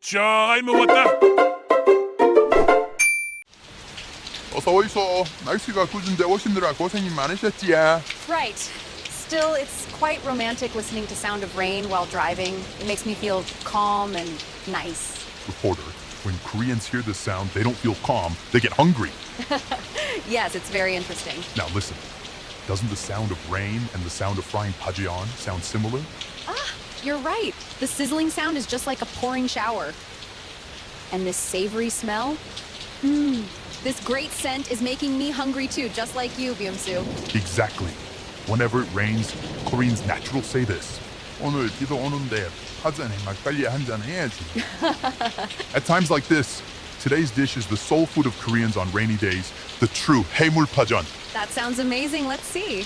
잘 먹었다. 어서 오이소. 날씨가 궂은데 오시느라 고생이 많으셨지야. Right. Still, it's quite romantic listening to sound of rain while driving. It makes me feel calm and nice. Reporter, when Koreans hear this sound, they don't feel calm, they get hungry. Yes, it's very interesting. Now listen, doesn't the sound of rain and the sound of frying Pajeon sound similar? You're right. The sizzling sound is just like a pouring shower. And this savory smell? This great scent is making me hungry too, just like you, Beomsu. Exactly. Whenever it rains, Koreans naturally say this. 오늘 비도 오는데 파전에 막걸리 한잔 해야지. At times like this, today's dish is the soul food of Koreans on rainy days, the true 해물 파전. That sounds amazing. Let's see.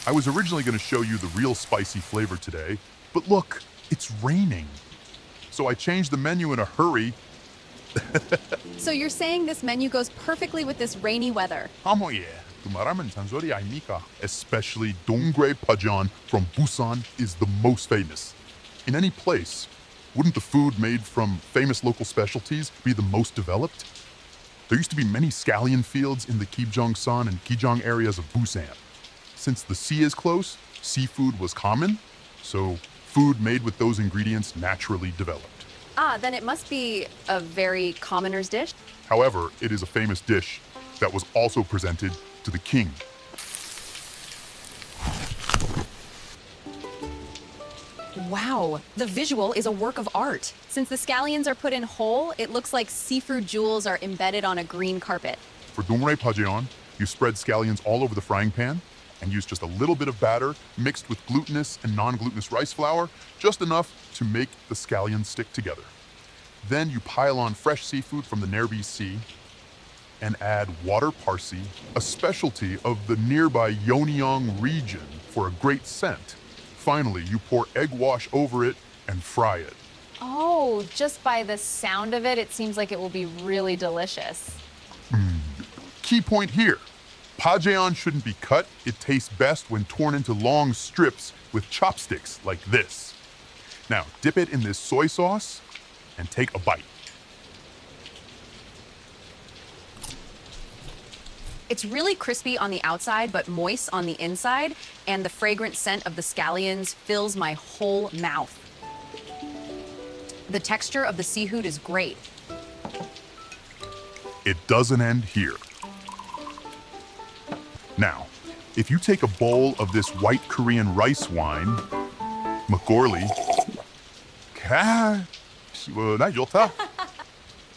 I was originally going to show you the real spicy flavor today, but look, it's raining. So I changed the menu in a hurry. So you're saying this menu goes perfectly with this rainy weather? 하모예, 그 말하면 잔소리 아닙니까? Especially Donggrae Pajeon from Busan is the most famous. In any place, wouldn't the food made from famous local specialties be the most developed? There used to be many scallion fields in the Kipjeong-san and Gijong areas of Busan. Since the sea is close, seafood was common, so food made with those ingredients naturally developed. Then it must be a very commoner's dish. However, it is a famous dish that was also presented to the king. Wow, the visual is a work of art. Since the scallions are put in whole, it looks like seafood jewels are embedded on a green carpet. For Donggrae Pajeon, you spread scallions all over the frying pan and use just a little bit of batter mixed with glutinous and non-glutinous rice flour, just enough to make the scallions stick together. Then you pile on fresh seafood from the Nearby Sea and add water parsley, a specialty of the nearby Yeonyeong region, for a great scent. Finally, you pour egg wash over it and fry it. Oh, just by the sound of it, it seems like it will be really delicious. Key point here. Pajeon shouldn't be cut. It tastes best when torn into long strips with chopsticks like this. Now, dip it in this soy sauce and take a bite. It's really crispy on the outside, but moist on the inside, and the fragrant scent of the scallions fills my whole mouth. The texture of the seafood is great. It doesn't end here. Now, if you take a bowl of this white Korean rice wine, Makgeolli, 시원하게 좋다.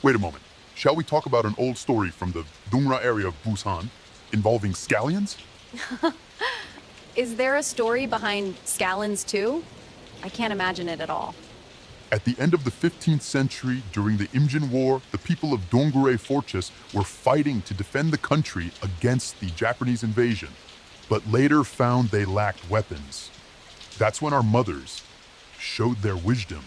Wait a moment. Shall we talk about an old story from the Dongra area of Busan involving scallions? Is there a story behind scallions too? I can't imagine it at all. At the end of the 15th century, during the Imjin War, the people of Donggrae Fortress were fighting to defend the country against the Japanese invasion, but later found they lacked weapons. That's when our mothers showed their wisdom.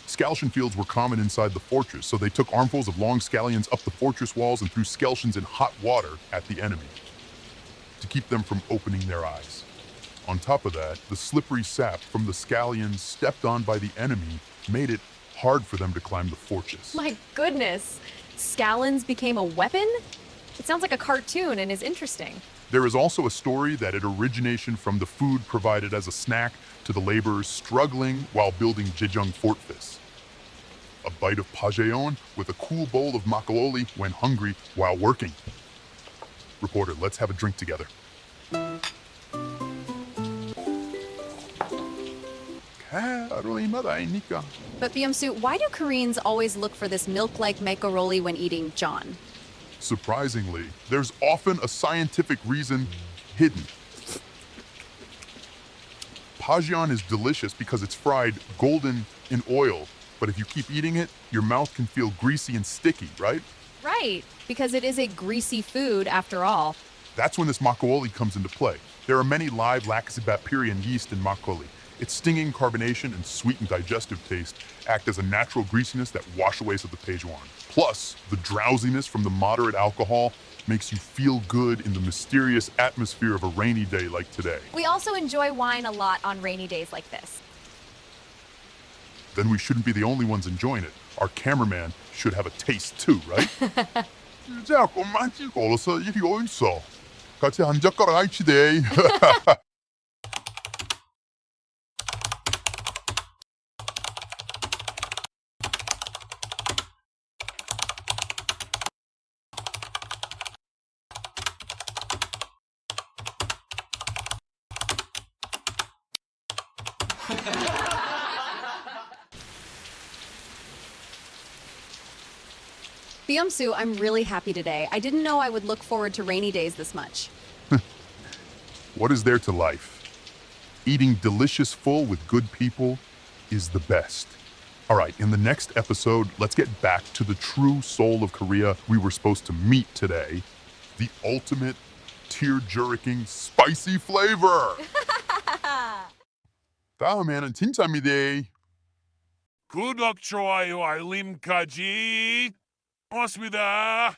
Scallion fields were common inside the fortress, so they took armfuls of long scallions up the fortress walls and threw scallions in hot water at the enemy to keep them from opening their eyes. On top of that, the slippery sap from the scallions stepped on by the enemy made it hard for them to climb the fortress. My goodness, scallions became a weapon? It sounds like a cartoon and is interesting. There is also a story that it originated from the food provided as a snack to the laborers struggling while building Daejeon Fortress. A bite of Pajeon with a cool bowl of Makgeolli when hungry while working. Reporter, let's have a drink together. But Beomsu, why do Koreans always look for this milk-like Makgeolli when eating John? Surprisingly, there's often a scientific reason hidden. Pajeon is delicious because it's fried golden in oil, but if you keep eating it, your mouth can feel greasy and sticky, right? Right, because it is a greasy food after all. That's when this makgeolli comes into play. There are many live lactobacterian yeast in makgeolli. Its stinging carbonation and sweet and digestive taste act as a natural greasiness that wash away the Pajeon. Plus, the drowsiness from the moderate alcohol makes you feel good in the mysterious atmosphere of a rainy day like today. We also enjoy wine a lot on rainy days like this. Then we shouldn't be the only ones enjoying it. Our cameraman should have a taste too, right? 진짜 꼬만지 걸어서 일이 어딨어. 같이 한 젓가락 알치대. Beomsu, I'm really happy today. I didn't know I would look forward to rainy days this much. What is there to life? Eating delicious full with good people is the best. All right, in the next episode, let's get back to the true soul of Korea we were supposed to meet today. The ultimate tear-jerking spicy flavor. 다음에는 진짜입니다. 구독, 좋아요, 알림까지. 고맙습니다.